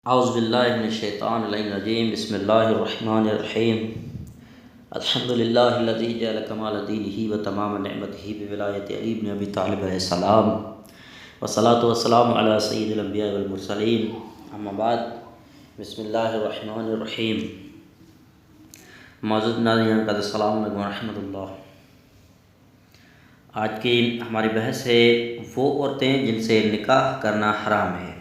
اعوذ باللہ من الشیطان الرجیم بسم اللہ الرحمن الرحیم الحمد للہ الذی جعل کمال دینہ و تمام نعمتہ بولایت علی بن ابی طالب علیہ السلام والصلاۃ والسلام علی سید الانبیاء والمرسلین اما بعد بسم اللہ الرحمن الرحیم معزز ناظرین قد السلام علیکم ورحمۃ اللہ۔ آج کی ہماری بحث ہے وہ عورتیں جن سے نکاح کرنا حرام ہے۔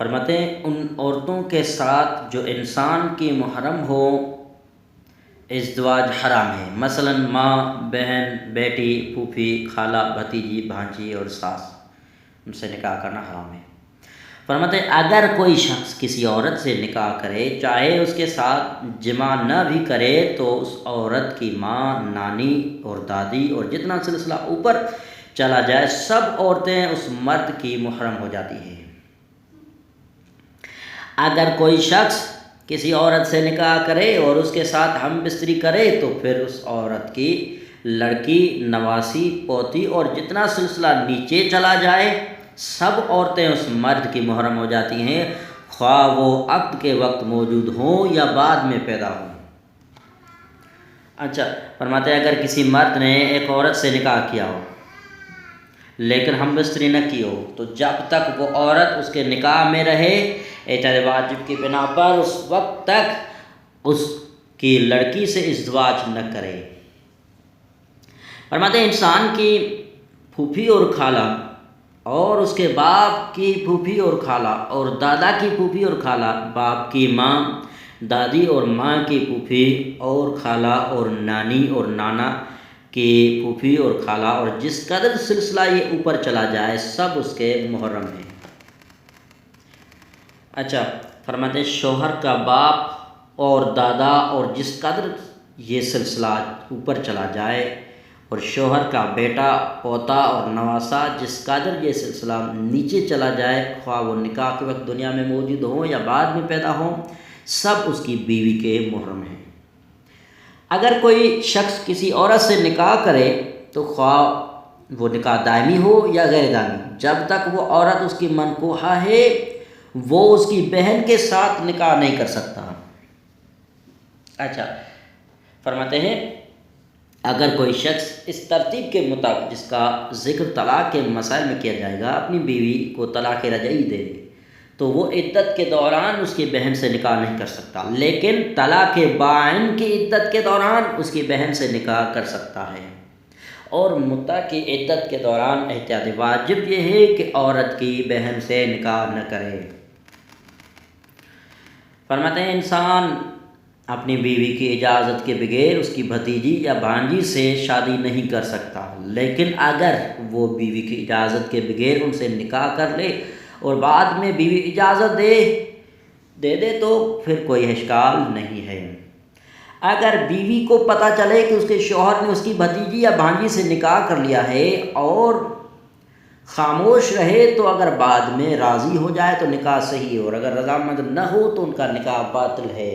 فرماتے ہیں ان عورتوں کے ساتھ جو انسان کی محرم ہو ازدواج حرام ہے، مثلا ماں، بہن، بیٹی، پھوپھی، خالہ، بھتیجی، بھانجی اور ساس، ان سے نکاح کرنا حرام ہے۔ فرماتے ہیں اگر کوئی شخص کسی عورت سے نکاح کرے چاہے اس کے ساتھ جماع نہ بھی کرے تو اس عورت کی ماں، نانی اور دادی اور جتنا سلسلہ اوپر چلا جائے سب عورتیں اس مرد کی محرم ہو جاتی ہیں۔ اگر کوئی شخص کسی عورت سے نکاح کرے اور اس کے ساتھ ہم بستری کرے تو پھر اس عورت کی لڑکی، نواسی، پوتی اور جتنا سلسلہ نیچے چلا جائے سب عورتیں اس مرد کی محرم ہو جاتی ہیں، خواہ وہ عقد کے وقت موجود ہوں یا بعد میں پیدا ہوں۔ اچھا، فرماتے ہیں اگر کسی مرد نے ایک عورت سے نکاح کیا ہو لیکن ہم بستری نہ کی ہو تو جب تک وہ عورت اس کے نکاح میں رہے اعتبار واجب کی بنا پر اس وقت تک اس کی لڑکی سے ازدواج نہ کرے۔ فرماتے ہیں انسان کی پھوپھی اور خالہ اور اس کے باپ کی پھوپھی اور خالہ اور دادا کی پھوپھی اور خالہ، باپ کی ماں، دادی اور ماں کی پھوپھی اور خالہ اور نانی اور نانا کی پھوپھی اور خالہ اور جس قدر سلسلہ یہ اوپر چلا جائے سب اس کے محرم ہیں۔ اچھا، فرماتے ہیں شوہر کا باپ اور دادا اور جس قدر یہ سلسلہ اوپر چلا جائے اور شوہر کا بیٹا، پوتا اور نواسا جس قدر یہ سلسلہ نیچے چلا جائے خواہ وہ نکاح کے وقت دنیا میں موجود ہوں یا بعد میں پیدا ہوں سب اس کی بیوی کے محرم ہیں۔ اگر کوئی شخص کسی عورت سے نکاح کرے تو خواہ وہ نکاح دائمی ہو یا غیر دائمی، جب تک وہ عورت اس کی منکوحہ ہے وہ اس کی بہن کے ساتھ نکاح نہیں کر سکتا۔ اچھا، فرماتے ہیں اگر کوئی شخص اس ترتیب کے مطابق جس کا ذکر طلاق کے مسائل میں کیا جائے گا اپنی بیوی کو طلاق رجعی دے دے تو وہ عدت کے دوران اس کی بہن سے نکاح نہیں کر سکتا، لیکن طلاق بائن کی عدت کے دوران اس کی بہن سے نکاح کر سکتا ہے۔ اور متع کی عدت کے دوران احتیاط واجب یہ ہے کہ عورت کی بہن سے نکاح نہ کرے۔ فرماتے ہیں انسان اپنی بیوی کی اجازت کے بغیر اس کی بھتیجی یا بھانجی سے شادی نہیں کر سکتا، لیکن اگر وہ بیوی کی اجازت کے بغیر ان سے نکاح کر لے اور بعد میں بیوی اجازت دے تو پھر کوئی اشکال نہیں ہے۔ اگر بیوی کو پتہ چلے کہ اس کے شوہر نے اس کی بھتیجی یا بھانجی سے نکاح کر لیا ہے اور خاموش رہے تو اگر بعد میں راضی ہو جائے تو نکاح صحیح ہے اور اگر رضامند نہ ہو تو ان کا نکاح باطل ہے۔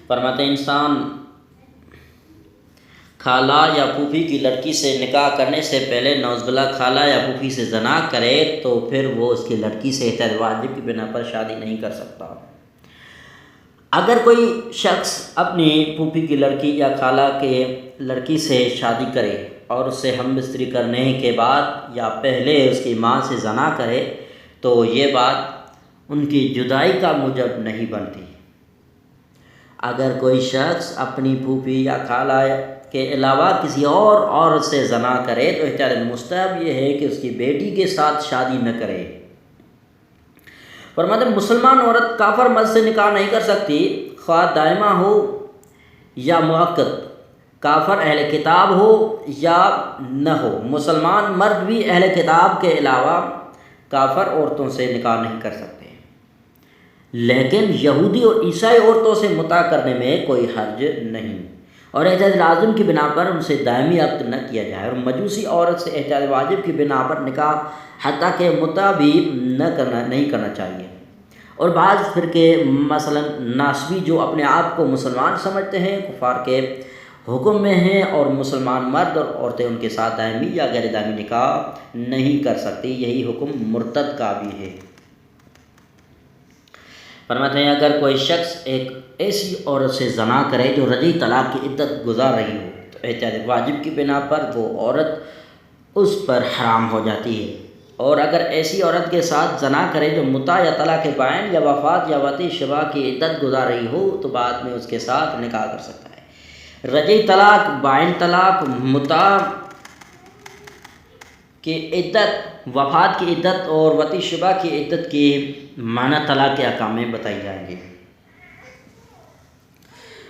فرماتے ہیں انسان خالہ یا پھوپھی کی لڑکی سے نکاح کرنے سے پہلے نعوذ باللہ خالہ یا پھوپھی سے زنا کرے تو پھر وہ اس کی لڑکی سے احتیاط واجب کی بنا پر شادی نہیں کر سکتا۔ اگر کوئی شخص اپنی پھوپھی کی لڑکی یا خالہ کے لڑکی سے شادی کرے اور اس سے ہم بستری کرنے کے بعد یا پہلے اس کی ماں سے زنا کرے تو یہ بات ان کی جدائی کا موجب نہیں بنتی۔ اگر کوئی شخص اپنی پھوپھی یا خالہ کے علاوہ کسی اور عورت سے زنا کرے تو احتیاط مستحب یہ ہے کہ اس کی بیٹی کے ساتھ شادی نہ کرے۔ فرماتے ہیں مسلمان عورت کافر مرد سے نکاح نہیں کر سکتی، خواہ دائمہ ہو یا مؤقت، کافر اہل کتاب ہو یا نہ ہو۔ مسلمان مرد بھی اہل کتاب کے علاوہ کافر عورتوں سے نکاح نہیں کر سکتے، لیکن یہودی اور عیسائی عورتوں سے متع کرنے میں کوئی حرج نہیں اور احتیاط لازم کی بنا پر ان سے دائمی عقد نہ کیا جائے، اور مجوسی عورت سے احتیاط واجب کی بنا پر نکاح حتیٰ کہ متع بھی نہیں کرنا چاہیے۔ اور بعض فرقے مثلا ناسبی جو اپنے آپ کو مسلمان سمجھتے ہیں کفار کے حکم میں ہیں اور مسلمان مرد اور عورتیں ان کے ساتھ دائمی یا غیر دائمی نکاح نہیں کر سکتی، یہی حکم مرتد کا بھی ہے۔ فرماتے ہیں اگر کوئی شخص ایک ایسی عورت سے زنا کرے جو رجعی طلاق کی عدت گزار رہی ہو تو احتیاط واجب کی بنا پر وہ عورت اس پر حرام ہو جاتی ہے، اور اگر ایسی عورت کے ساتھ زنا کرے جو متع یا طلاق بائن یا وفات یا وطی شبہ کی عدت گزار رہی ہو تو بعد میں اس کے ساتھ نکاح کر سکتا ہے۔ رجعی طلاق، بائن طلاق، متع کی عدت، وفات کی عدت اور وطی شبہ کی عدت کی معنی طلاق کے احکام میں بتائی جائیں گے۔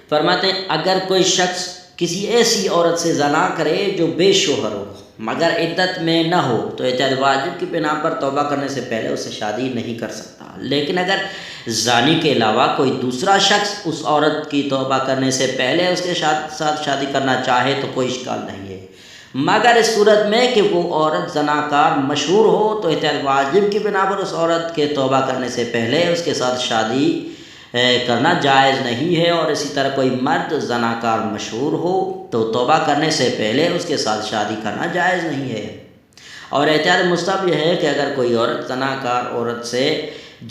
فرماتے ہیں اگر کوئی شخص کسی ایسی عورت سے زنا کرے جو بے شوہر ہو مگر عدت میں نہ ہو تو احتیاط واجب کی بنا پر توبہ کرنے سے پہلے اس سے شادی نہیں کر سکتا، لیکن اگر زانی کے علاوہ کوئی دوسرا شخص اس عورت کی توبہ کرنے سے پہلے اس کے ساتھ شادی کرنا چاہے تو کوئی اشکال نہیں ہے، مگر اس صورت میں کہ وہ عورت زناکار مشہور ہو تو احتیاط واجب کی بنا پر اس عورت کے توبہ کرنے سے پہلے اس کے ساتھ شادی کرنا جائز نہیں ہے، اور اسی طرح کوئی مرد زناکار مشہور ہو تو توبہ کرنے سے پہلے اس کے ساتھ شادی کرنا جائز نہیں ہے۔ اور احتیاط مستحب یہ ہے کہ اگر کوئی عورت زناکار عورت سے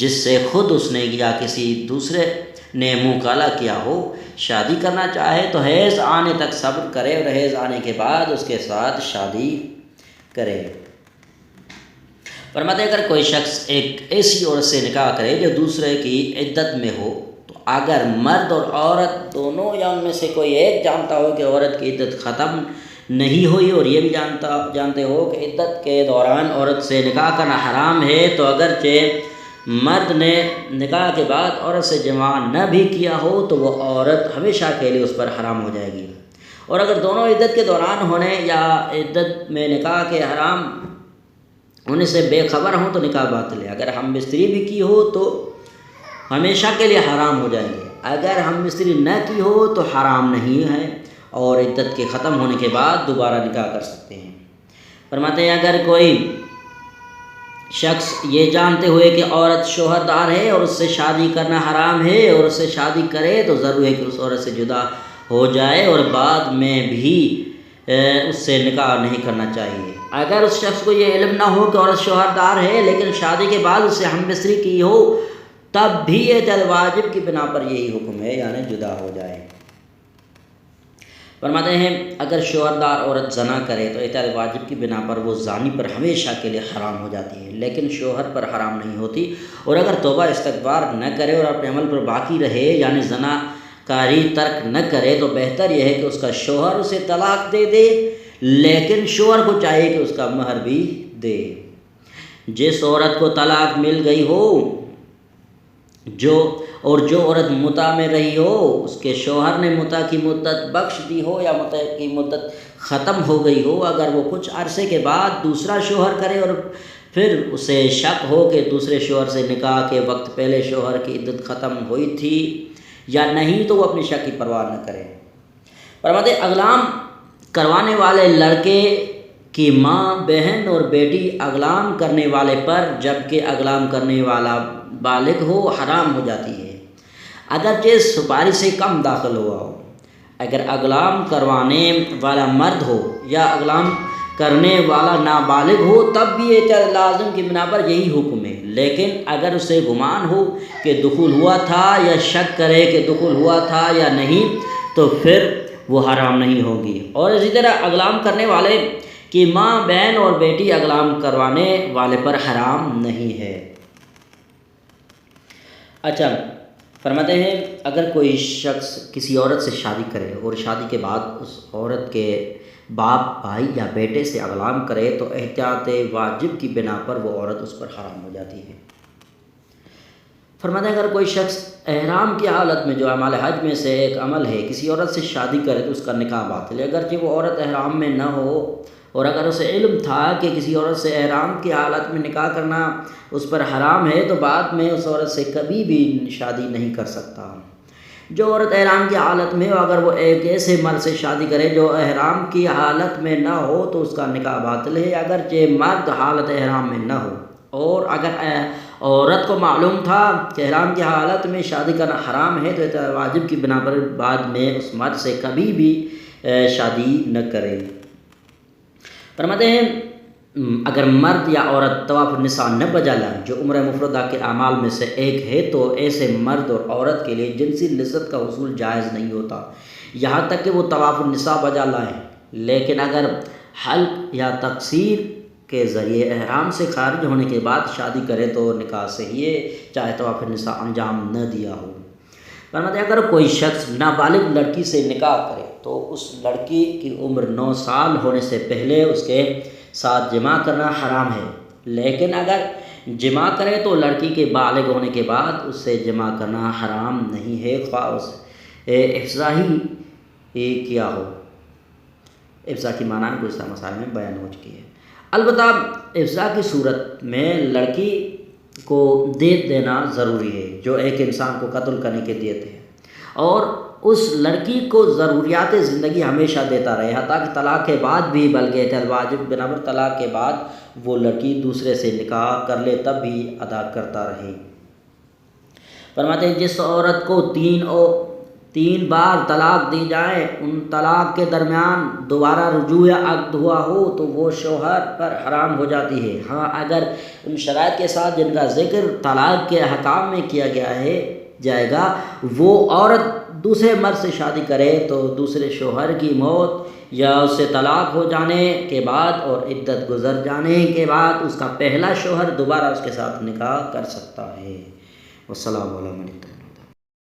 جس سے خود اس نے یا کسی دوسرے نے منہ کالا کیا ہو شادی کرنا چاہے تو حیض آنے تک صبر کرے اور حیض آنے کے بعد اس کے ساتھ شادی کرے۔ فرماتے ہیں اگر کوئی شخص ایک ایسی عورت سے نکاح کرے جو دوسرے کی عدت میں ہو تو اگر مرد اور عورت دونوں یا ان میں سے کوئی ایک جانتا ہو کہ عورت کی عدت ختم نہیں ہوئی اور یہ بھی جانتے ہو کہ عدت کے دوران عورت سے نکاح کرنا حرام ہے تو اگرچہ مرد نے نکاح کے بعد عورت سے جماع نہ بھی کیا ہو تو وہ عورت ہمیشہ کے لیے اس پر حرام ہو جائے گی، اور اگر دونوں عدت کے دوران ہونے یا عدت میں نکاح کے حرام ہونے سے بے خبر ہوں تو نکاح باطل ہے۔ اگر ہم مستری بھی کی ہو تو ہمیشہ کے لیے حرام ہو جائیں گے، اگر ہم مستری نہ کی ہو تو حرام نہیں ہے اور عدت کے ختم ہونے کے بعد دوبارہ نکاح کر سکتے ہیں۔ فرماتے ہیں اگر کوئی شخص یہ جانتے ہوئے کہ عورت شوہردار ہے اور اس سے شادی کرنا حرام ہے اور اس سے شادی کرے تو ضرور ہے کہ اس عورت سے جدا ہو جائے اور بعد میں بھی اس سے نکاح نہیں کرنا چاہیے۔ اگر اس شخص کو یہ علم نہ ہو کہ عورت شوہردار ہے لیکن شادی کے بعد اس سے ہم مستری کی ہو تب بھی احتیاط واجب کی بنا پر یہی حکم ہے، یعنی جدا ہو جائے۔ فرماتے ہیں اگر شوہردار عورت زنا کرے تو احتیاط واجب کی بنا پر وہ زانی پر ہمیشہ کے لیے حرام ہو جاتی ہے، لیکن شوہر پر حرام نہیں ہوتی، اور اگر توبہ استغفار نہ کرے اور اپنے عمل پر باقی رہے یعنی زنا کاری ترک نہ کرے تو بہتر یہ ہے کہ اس کا شوہر اسے طلاق دے دے، لیکن شوہر کو چاہیے کہ اس کا مہر بھی دے۔ جس عورت کو طلاق مل گئی ہو جو عورت متع میں رہی ہو اس کے شوہر نے متع کی مدت بخش دی ہو یا متع کی مدت ختم ہو گئی ہو، اگر وہ کچھ عرصے کے بعد دوسرا شوہر کرے اور پھر اسے شک ہو کہ دوسرے شوہر سے نکاح کے وقت پہلے شوہر کی عدت ختم ہوئی تھی یا نہیں تو وہ اپنی شک کی پرواہ نہ کرے۔ فرماتے اغلام کروانے والے لڑکے کی ماں، بہن اور بیٹی اغلام کرنے والے پر جبکہ اغلام کرنے والا بالغ ہو حرام ہو جاتی ہے اگرچہ سپاری سے کم داخل ہوا ہو۔ اگر اغلام کروانے والا مرد ہو یا اغلام کرنے والا نابالغ ہو تب بھی احتیاط لازم کی بنا پر یہی حکم ہے، لیکن اگر اسے گمان ہو کہ دخول ہوا تھا یا شک کرے کہ دخول ہوا تھا یا نہیں تو پھر وہ حرام نہیں ہوگی۔ اور اسی طرح اغلام کرنے والے کی ماں، بہن اور بیٹی اغلام کروانے والے پر حرام نہیں ہے۔ اچھا، فرماتے ہیں اگر کوئی شخص کسی عورت سے شادی کرے اور شادی کے بعد اس عورت کے باپ، بھائی یا بیٹے سے اغلام کرے تو احتیاط واجب کی بنا پر وہ عورت اس پر حرام ہو جاتی ہے۔ فرماتے ہیں اگر کوئی شخص احرام کی حالت میں جو اعمال حج میں سے ایک عمل ہے کسی عورت سے شادی کرے تو اس کا نکاح باطل ہے اگرچہ وہ عورت احرام میں نہ ہو، اور اگر اسے علم تھا کہ کسی عورت سے احرام کی حالت میں نکاح کرنا اس پر حرام ہے تو بعد میں اس عورت سے کبھی بھی شادی نہیں کر سکتا۔ جو عورت احرام کی حالت میں ہو اگر وہ ایک ایسے مرد سے شادی کرے جو احرام کی حالت میں نہ ہو تو اس کا نکاح باطل ہے اگرچہ مرد حالت احرام میں نہ ہو، اور اگر عورت کو معلوم تھا کہ احرام کی حالت میں شادی کرنا حرام ہے تو واجب کی بنا پر بعد میں اس مرد سے کبھی بھی شادی نہ کرے۔ فرماتے ہیں اگر مرد یا عورت طواف النساء نہ بجا لائیں جو عمرہ مفردہ کے اعمال میں سے ایک ہے تو ایسے مرد اور عورت کے لیے جنسی لذت کا حصول جائز نہیں ہوتا یہاں تک کہ وہ طواف النساء بجا لائیں، لیکن اگر حلق یا تقصیر کے ذریعے احرام سے خارج ہونے کے بعد شادی کرے تو نکاح صحیح ہے چاہے طواف النساء انجام نہ دیا ہو۔ فرماتے ہیں اگر کوئی شخص نابالغ لڑکی سے نکاح کرے تو اس لڑکی کی عمر 9 سال ہونے سے پہلے اس کے ساتھ جماع کرنا حرام ہے، لیکن اگر جماع کرے تو لڑکی کے بالغ ہونے کے بعد اس سے جماع کرنا حرام نہیں ہے، خواہ اس افضا ہی کیا ہو۔ افضا کی معنی گزشتہ مسائل میں بیان ہو چکی ہے۔ البتہ افضا کی صورت میں لڑکی کو دیت دینا ضروری ہے جو ایک انسان کو قتل کرنے کی دیت ہے، اور اس لڑکی کو ضروریات زندگی ہمیشہ دیتا رہے حتیٰ کہ طلاق کے بعد بھی، بلکہ احتیاط واجب بنا پر طلاق کے بعد وہ لڑکی دوسرے سے نکاح کر لے تب بھی ادا کرتا رہے۔ فرماتے ہیں جس عورت کو 3 بار طلاق دی جائے، ان طلاق کے درمیان دوبارہ رجوع یا عقد ہوا ہو تو وہ شوہر پر حرام ہو جاتی ہے۔ ہاں اگر ان شرائط کے ساتھ جن کا ذکر طلاق کے احکام میں کیا گیا جائے گا، وہ عورت دوسرے مرد سے شادی کرے تو دوسرے شوہر کی موت یا اس سے طلاق ہو جانے کے بعد اور عدت گزر جانے کے بعد اس کا پہلا شوہر دوبارہ اس کے ساتھ نکاح کر سکتا ہے۔ والسلام علیکم۔